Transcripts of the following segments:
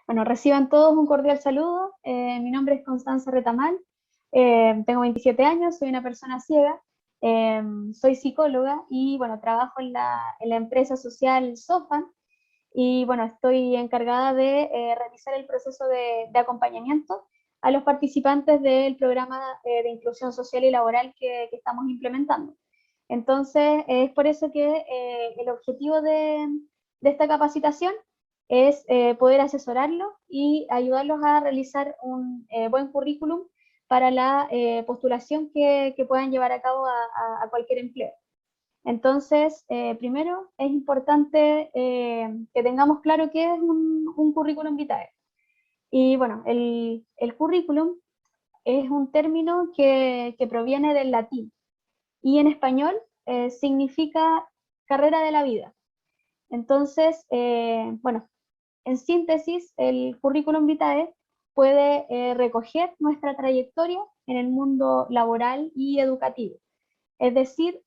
Bueno, reciban todos un cordial saludo. Mi nombre es Constanza Retamal, tengo 27 años, soy una persona ciega, soy psicóloga y bueno, trabajo en la empresa social Sofan y bueno, estoy encargada de realizar el proceso de acompañamiento a los participantes del programa de inclusión social y laboral que estamos implementando. Entonces, es por eso que el objetivo de esta capacitación es poder asesorarlos y ayudarlos a realizar un buen currículum para la postulación que puedan llevar a cabo a cualquier empleo. Entonces, primero es importante que tengamos claro qué es un currículum vitae. Y bueno, el currículum es un término que proviene del latín y en español significa carrera de la vida. Entonces, bueno, en síntesis, el currículum vitae puede recoger nuestra trayectoria en el mundo laboral y educativo. Es decir,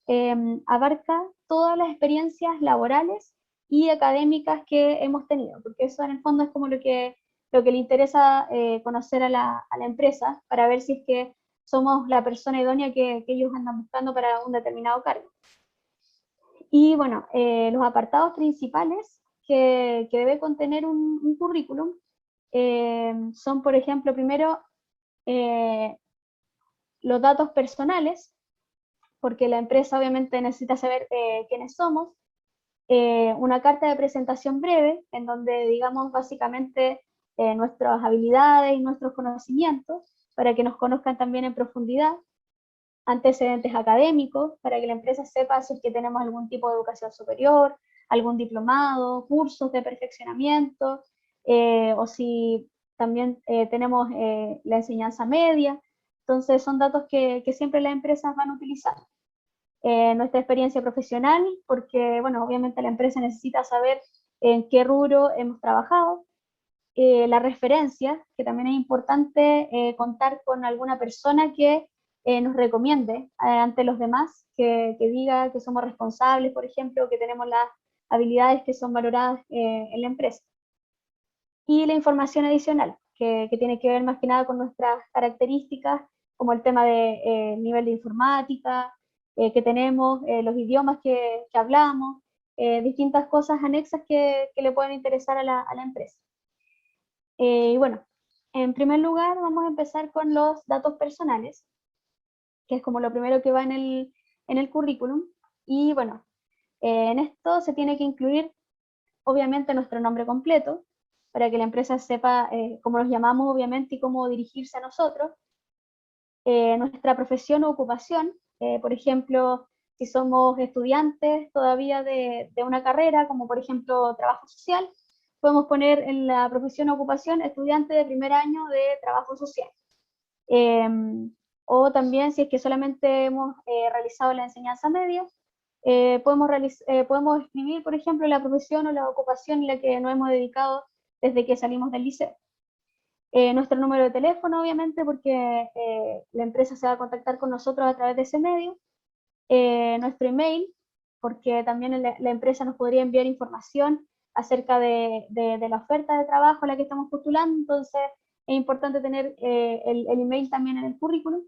abarca todas las experiencias laborales y académicas que hemos tenido, porque eso en el fondo es como lo que le interesa conocer a la empresa para ver si es que somos la persona idónea que ellos andan buscando para un determinado cargo. Y bueno, los apartados principales que debe contener un currículum son, por ejemplo, primero eh, los datos personales, porque la empresa obviamente necesita saber quiénes somos, una carta de presentación breve, en donde digamos básicamente nuestras habilidades y nuestros conocimientos, para que nos conozcan también en profundidad, antecedentes académicos, para que la empresa sepa si es que tenemos algún tipo de educación superior, algún diplomado, cursos de perfeccionamiento, o si también tenemos la enseñanza media. Entonces son datos que siempre las empresas van a utilizar. Nuestra experiencia profesional, porque bueno, obviamente la empresa necesita saber en qué rubro hemos trabajado, la referencia, que también es importante contar con alguna persona que nos recomiende ante los demás, que diga que somos responsables, por ejemplo, que tenemos las habilidades que son valoradas en la empresa. Y la información adicional, que tiene que ver más que nada con nuestras características, como el tema de nivel de informática que tenemos, los idiomas que hablamos, distintas cosas anexas que le pueden interesar a la empresa. Y bueno, en primer lugar vamos a empezar con los datos personales, que es como lo primero que va en el currículum. Y bueno, en esto se tiene que incluir obviamente nuestro nombre completo, para que la empresa sepa cómo nos llamamos obviamente y cómo dirigirse a nosotros, nuestra profesión o ocupación, por ejemplo, si somos estudiantes todavía de una carrera, como por ejemplo trabajo social, podemos poner en la profesión o ocupación estudiante de primer año de trabajo social. Eh, o también si es que solamente hemos realizado la enseñanza media, podemos escribir, por ejemplo, la profesión o la ocupación en la que nos hemos dedicado desde que salimos del liceo. Nuestro número de teléfono, obviamente, porque la empresa se va a contactar con nosotros a través de ese medio. Nuestro email, porque también la empresa nos podría enviar información acerca de la oferta de trabajo a la que estamos postulando, entonces es importante tener el email también en el currículum.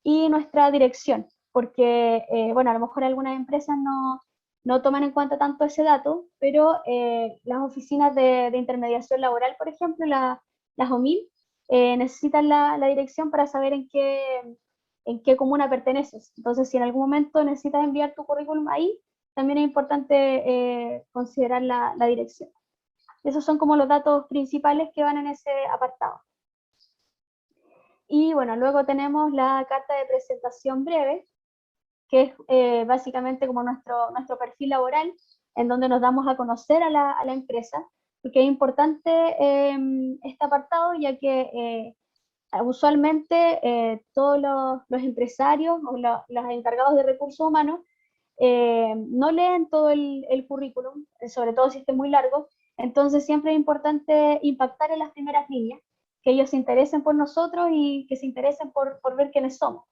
Y nuestra dirección, porque, bueno, a lo mejor algunas empresas no toman en cuenta tanto ese dato, pero las oficinas de intermediación laboral, por ejemplo, las OMIL, necesitan la dirección para saber en qué comuna perteneces. Entonces, si en algún momento necesitas enviar tu currículum ahí, también es importante considerar la dirección. Esos son como los datos principales que van en ese apartado. Y bueno, luego tenemos la carta de presentación breve, que es básicamente como nuestro perfil laboral, en donde nos damos a conocer a la empresa, porque es importante este apartado, ya que usualmente todos los empresarios o los encargados de recursos humanos no leen todo el currículum, sobre todo si esté muy largo, entonces siempre es importante impactar en las primeras líneas, que ellos se interesen por nosotros y que se interesen por ver quiénes somos.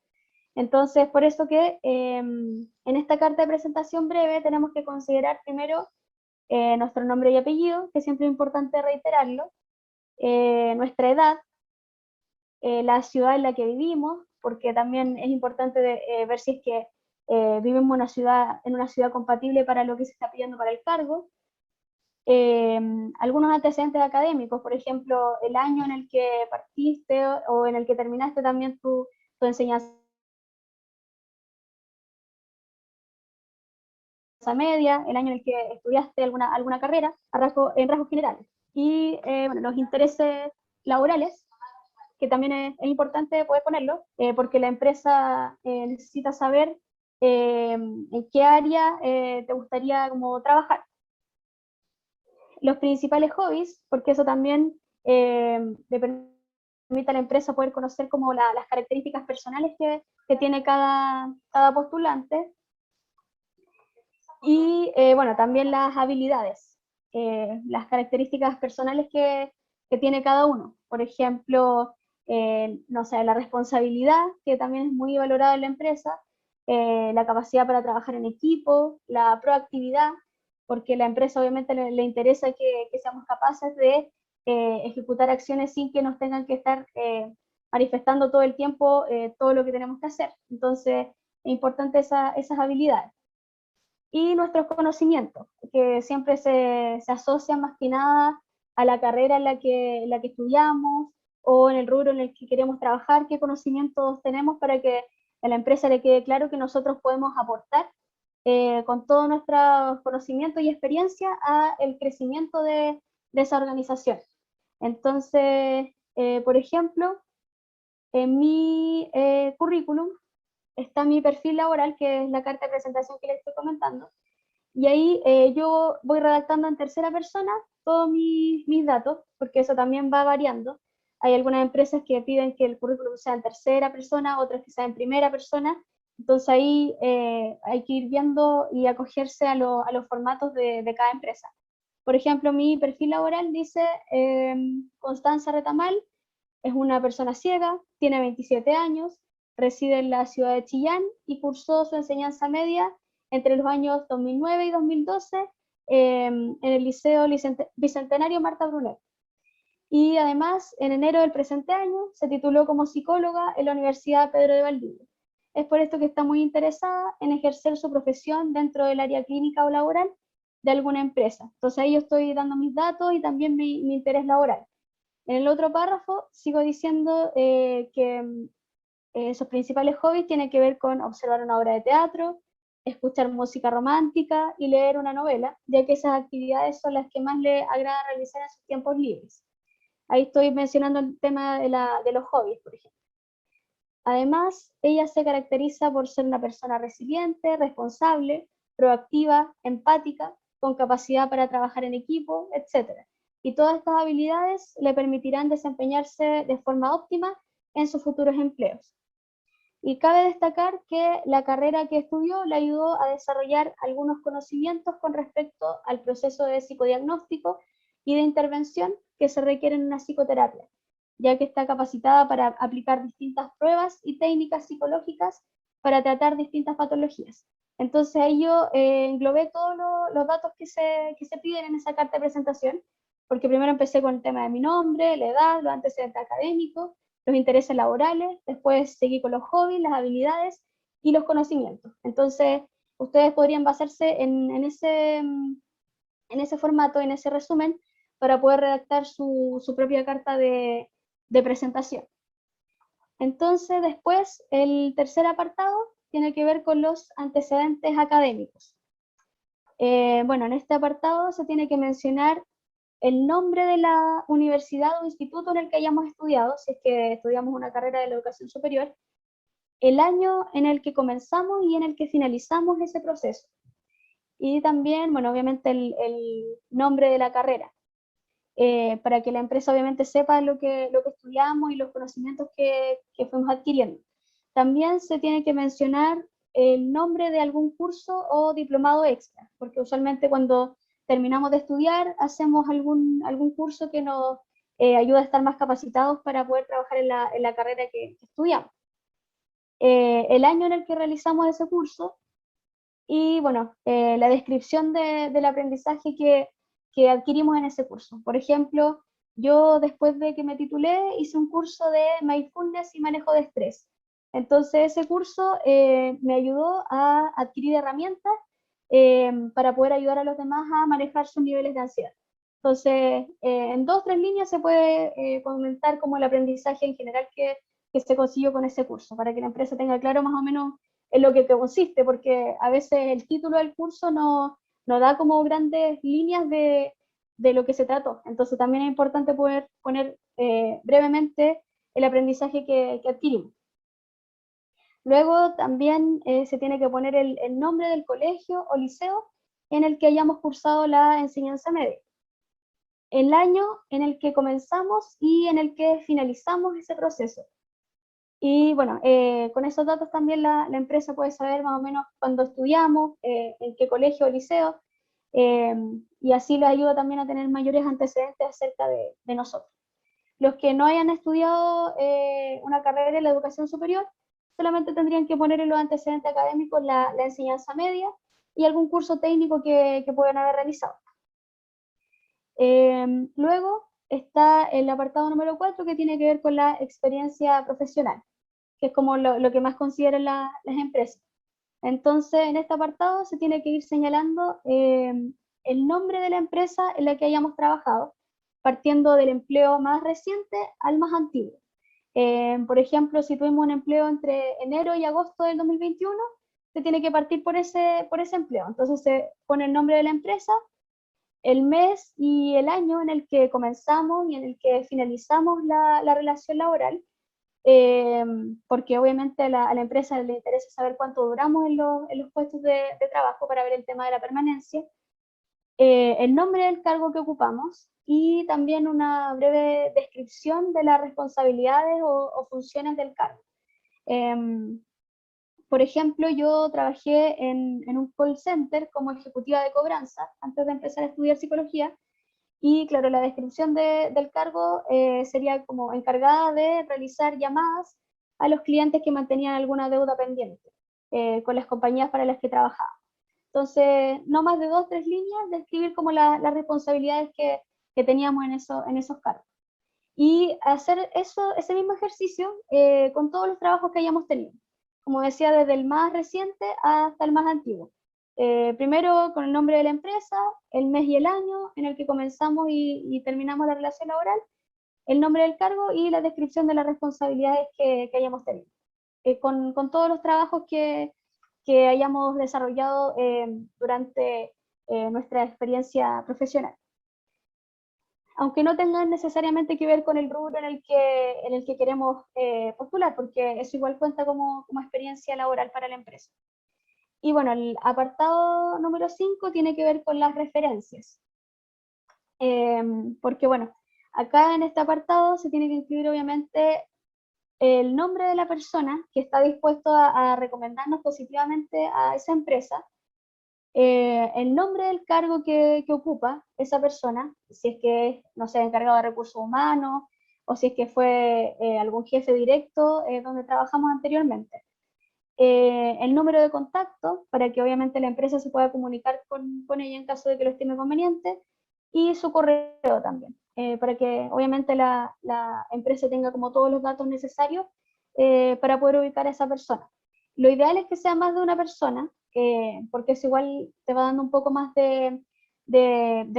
Entonces, por eso que en esta carta de presentación breve tenemos que considerar primero nuestro nombre y apellido, que siempre es importante reiterarlo, nuestra edad, la ciudad en la que vivimos, porque también es importante ver si es que vivimos en una ciudad compatible para lo que se está pidiendo para el cargo. Algunos antecedentes académicos, por ejemplo, el año en el que partiste o en el que terminaste también tu enseñanza media, el año en el que estudiaste alguna carrera, en rasgos generales. Y bueno, los intereses laborales, que también es importante poder ponerlo, porque la empresa necesita saber en qué área te gustaría como trabajar. Los principales hobbies, porque eso también le permite a la empresa poder conocer como las características personales que tiene cada postulante. Y bueno, también las habilidades, las características personales que tiene cada uno. Por ejemplo, no sé, la responsabilidad, que también es muy valorada en la empresa, la capacidad para trabajar en equipo, la proactividad, porque la empresa obviamente le interesa que seamos capaces de ejecutar acciones sin que nos tengan que estar manifestando todo el tiempo todo lo que tenemos que hacer. Entonces, es importante esas habilidades. Y nuestros conocimientos, que siempre se asocian más que nada a la carrera en la que estudiamos o en el rubro en el que queremos trabajar, qué conocimientos tenemos para que a la empresa le quede claro que nosotros podemos aportar con todos nuestros conocimientos y experiencia a el crecimiento de esa organización. Entonces, por ejemplo, en mi currículum está mi perfil laboral, que es la carta de presentación que les estoy comentando, y ahí yo voy redactando en tercera persona todos mis datos, porque eso también va variando. Hay algunas empresas que piden que el currículum sea en tercera persona, otras que sea en primera persona. Entonces ahí hay que ir viendo y acogerse a los formatos de cada empresa. Por ejemplo, mi perfil laboral dice Constanza Retamal, es una persona ciega, tiene 27 años, reside en la ciudad de Chillán y cursó su enseñanza media entre los años 2009 y 2012 en el Liceo Bicentenario Marta Brunet. Y además, en enero del presente año, se tituló como psicóloga en la Universidad Pedro de Valdivia. Es por esto que está muy interesada en ejercer su profesión dentro del área clínica o laboral de alguna empresa. Entonces ahí yo estoy dando mis datos y también mi interés laboral. En el otro párrafo sigo diciendo que sus principales hobbies tienen que ver con observar una obra de teatro, escuchar música romántica y leer una novela, ya que esas actividades son las que más le agrada realizar en sus tiempos libres. Ahí estoy mencionando el tema de los hobbies, por ejemplo. Además, ella se caracteriza por ser una persona resiliente, responsable, proactiva, empática, con capacidad para trabajar en equipo, etc. Y todas estas habilidades le permitirán desempeñarse de forma óptima en sus futuros empleos. Y cabe destacar que la carrera que estudió le ayudó a desarrollar algunos conocimientos con respecto al proceso de psicodiagnóstico y de intervención que se requiere en una psicoterapia, ya que está capacitada para aplicar distintas pruebas y técnicas psicológicas para tratar distintas patologías. Entonces ahí yo englobé todos los datos que se piden en esa carta de presentación, porque primero empecé con el tema de mi nombre, la edad, los antecedentes académicos, los intereses laborales, después seguí con los hobbies, las habilidades y los conocimientos. Entonces, ustedes podrían basarse en ese formato, en ese resumen, para poder redactar su propia carta de presentación. Entonces, después, el tercer apartado tiene que ver con los antecedentes académicos. Bueno, en este apartado se tiene que mencionar el nombre de la universidad o instituto en el que hayamos estudiado, si es que estudiamos una carrera de la educación superior, el año en el que comenzamos y en el que finalizamos ese proceso. Y también, bueno, obviamente el nombre de la carrera, para que la empresa obviamente sepa lo que estudiamos y los conocimientos que fuimos adquiriendo. También se tiene que mencionar el nombre de algún curso o diplomado extra, porque usualmente cuando terminamos de estudiar hacemos algún curso que nos ayuda a estar más capacitados para poder trabajar en la carrera que estudiamos. El año en el que realizamos ese curso y, bueno, la descripción del aprendizaje que adquirimos en ese curso. Por ejemplo, yo después de que me titulé hice un curso de mindfulness y manejo de estrés. Entonces ese curso me ayudó a adquirir herramientas para poder ayudar a los demás a manejar sus niveles de ansiedad. Entonces, en 2 o 3 líneas se puede comentar como el aprendizaje en general que se consiguió con ese curso, para que la empresa tenga claro más o menos en lo que consiste, porque a veces el título del curso no da como grandes líneas de lo que se trató. Entonces también es importante poder poner brevemente el aprendizaje que adquirimos. Luego también se tiene que poner el nombre del colegio o liceo en el que hayamos cursado la enseñanza media, el año en el que comenzamos y en el que finalizamos ese proceso. Y bueno, con esos datos también la empresa puede saber más o menos cuándo estudiamos, en qué colegio o liceo, y así les ayuda también a tener mayores antecedentes acerca de nosotros. Los que no hayan estudiado una carrera en la educación superior, solamente tendrían que poner en los antecedentes académicos la enseñanza media y algún curso técnico que puedan haber realizado. Luego está el apartado número 4, que tiene que ver con la experiencia profesional, que es como lo que más consideran las empresas. Entonces, en este apartado se tiene que ir señalando el nombre de la empresa en la que hayamos trabajado, partiendo del empleo más reciente al más antiguo. Por ejemplo, si tuvimos un empleo entre enero y agosto del 2021, se tiene que partir por ese empleo. Entonces se pone el nombre de la empresa, el mes y el año en el que comenzamos y en el que finalizamos la relación laboral, porque obviamente a la empresa le interesa saber cuánto duramos en los puestos de trabajo para ver el tema de la permanencia, el nombre del cargo que ocupamos y también una breve descripción de las responsabilidades o funciones del cargo. Por ejemplo, yo trabajé en un call center como ejecutiva de cobranza antes de empezar a estudiar psicología. Y claro, la descripción del cargo sería como encargada de realizar llamadas a los clientes que mantenían alguna deuda pendiente con las compañías para las que trabajaba. Entonces, no más de 2 o 3 líneas describir como las responsabilidades que teníamos en esos cargos. Y hacer ese mismo ejercicio con todos los trabajos que hayamos tenido. Como decía, desde el más reciente hasta el más antiguo. Primero con el nombre de la empresa, el mes y el año en el que comenzamos y terminamos la relación laboral, el nombre del cargo y la descripción de las responsabilidades que hayamos tenido. Con todos los trabajos que hayamos desarrollado durante nuestra experiencia profesional. Aunque no tengan necesariamente que ver con el rubro en el que queremos postular, porque eso igual cuenta como experiencia laboral para la empresa. Y bueno, el apartado número 5 tiene que ver con las referencias. Porque bueno, acá en este apartado se tiene que incluir obviamente el nombre de la persona que está dispuesto a recomendarnos positivamente a esa empresa, el nombre del cargo que ocupa esa persona, si es que es, no sé, encargado de recursos humanos, o si es que fue algún jefe directo donde trabajamos anteriormente. El número de contacto, para que obviamente la empresa se pueda comunicar con ella en caso de que lo estime conveniente, y su correo también, para que obviamente la empresa tenga como todos los datos necesarios para poder ubicar a esa persona. Lo ideal es que sea más de una persona, porque eso igual te va dando un poco más de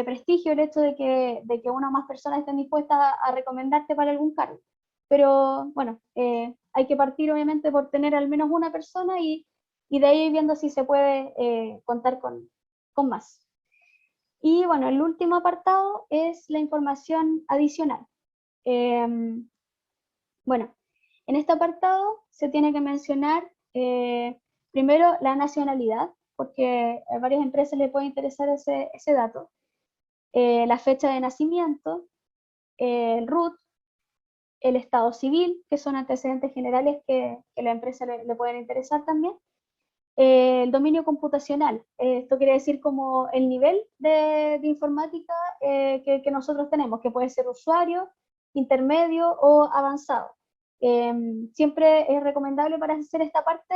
prestigio el hecho de que una o más personas estén dispuestas a recomendarte para algún cargo. Pero bueno, hay que partir obviamente por tener al menos una persona y de ahí viendo si se puede contar con más. Y bueno, el último apartado es la información adicional. Bueno, en este apartado se tiene que mencionar primero la nacionalidad, porque a varias empresas les puede interesar ese dato, la fecha de nacimiento, el RUT, el estado civil, que son antecedentes generales que a la empresa le pueden interesar también, el dominio computacional. Esto quiere decir como el nivel de informática que nosotros tenemos, que puede ser usuario, intermedio o avanzado. Siempre es recomendable para hacer esta parte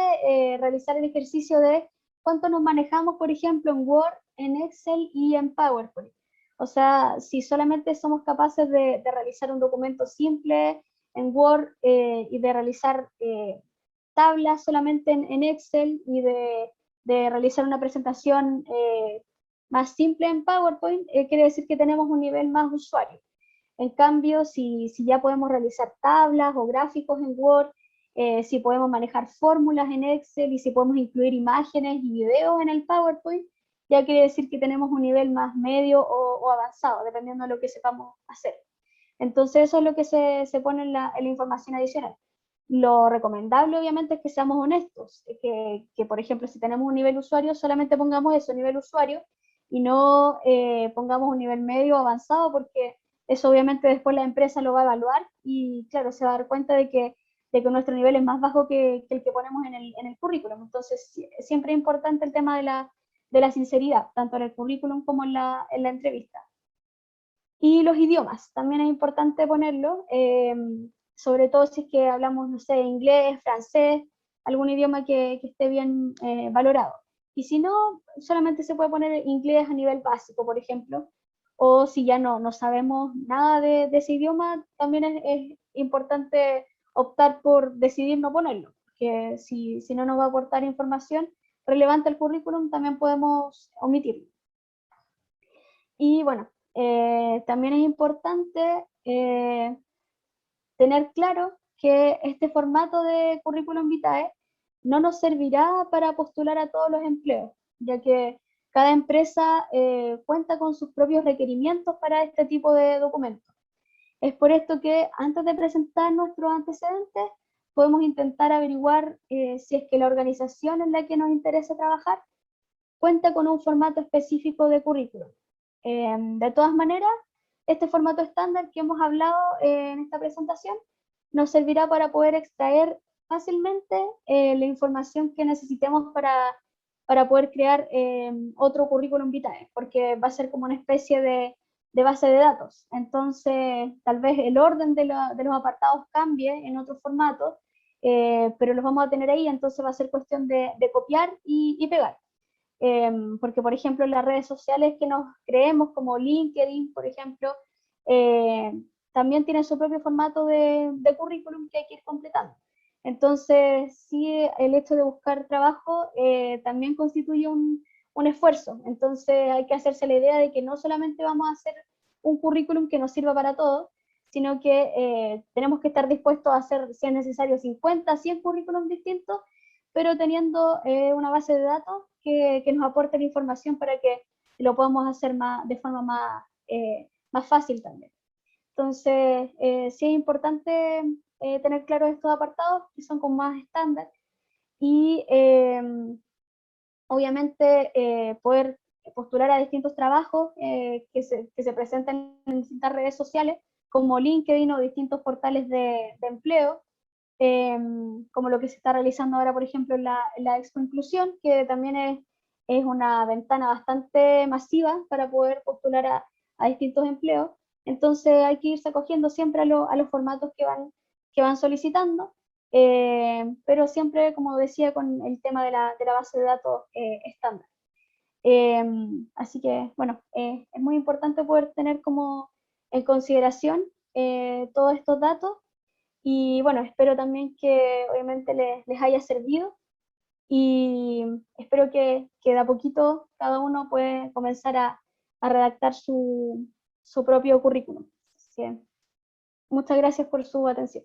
realizar el ejercicio de cuánto nos manejamos, por ejemplo, en Word, en Excel y en PowerPoint. O sea, si solamente somos capaces de realizar un documento simple en Word y de realizar tablas solamente en Excel y de realizar una presentación más simple en PowerPoint, quiere decir que tenemos un nivel más usuario. En cambio, si ya podemos realizar tablas o gráficos en Word, si podemos manejar fórmulas en Excel y si podemos incluir imágenes y videos en el PowerPoint, ya quiere decir que tenemos un nivel más medio o avanzado, dependiendo de lo que sepamos hacer. Entonces eso es lo que se pone en la información adicional. Lo recomendable obviamente es que seamos honestos, que por ejemplo si tenemos un nivel usuario, solamente pongamos eso, nivel usuario, y no pongamos un nivel medio o avanzado, porque eso obviamente después la empresa lo va a evaluar y claro, se va a dar cuenta de que nuestro nivel es más bajo que el que ponemos en el currículum. Entonces siempre es importante el tema de la sinceridad, tanto en el currículum como en la entrevista. Y los idiomas, también es importante ponerlo, sobre todo si es que hablamos, no sé, inglés, francés, algún idioma que esté bien valorado. Y si no, solamente se puede poner inglés a nivel básico, por ejemplo, o si ya no sabemos nada de ese idioma, también es importante optar por decidir no ponerlo, porque si no nos va a aportar información relevante al currículum, también podemos omitirlo. Y bueno, también es importante tener claro que este formato de currículum vitae no nos servirá para postular a todos los empleos, ya que cada empresa cuenta con sus propios requerimientos para este tipo de documentos. Es por esto que antes de presentar nuestros antecedentes, podemos intentar averiguar si es que la organización en la que nos interesa trabajar cuenta con un formato específico de currículum. De todas maneras, este formato estándar que hemos hablado en esta presentación nos servirá para poder extraer fácilmente la información que necesitemos para poder crear otro currículum vitae, porque va a ser como una especie de base de datos. Entonces, tal vez el orden de los apartados cambie en otro formato, pero los vamos a tener ahí, entonces va a ser cuestión de copiar y pegar. Porque, por ejemplo, en las redes sociales que nos creemos, como LinkedIn, por ejemplo, eh, también tienen su propio formato de currículum que hay que ir completando. Entonces, sí, el hecho de buscar trabajo también constituye un esfuerzo. Entonces, hay que hacerse la idea de que no solamente vamos a hacer un currículum que nos sirva para todo, sino que tenemos que estar dispuestos a hacer, si es necesario, 50, 100 currículums distintos, pero teniendo una base de datos que nos aporte la información para que lo podamos hacer de forma más fácil también. Entonces, sí es importante tener claro estos apartados que son como más estándar y obviamente poder postular a distintos trabajos que se presenten en distintas redes sociales como LinkedIn o distintos portales de empleo, como lo que se está realizando ahora, por ejemplo, en la Expo Inclusión, que también es una ventana bastante masiva para poder postular a distintos empleos. Entonces hay que irse acogiendo siempre a los formatos que van solicitando, pero siempre, como decía, con el tema de la base de datos estándar. Así que, bueno, es muy importante poder tener como en consideración todos estos datos y bueno, espero también que obviamente les haya servido y espero que de a poquito cada uno puede comenzar a redactar su propio currículum. Así que muchas gracias por su atención.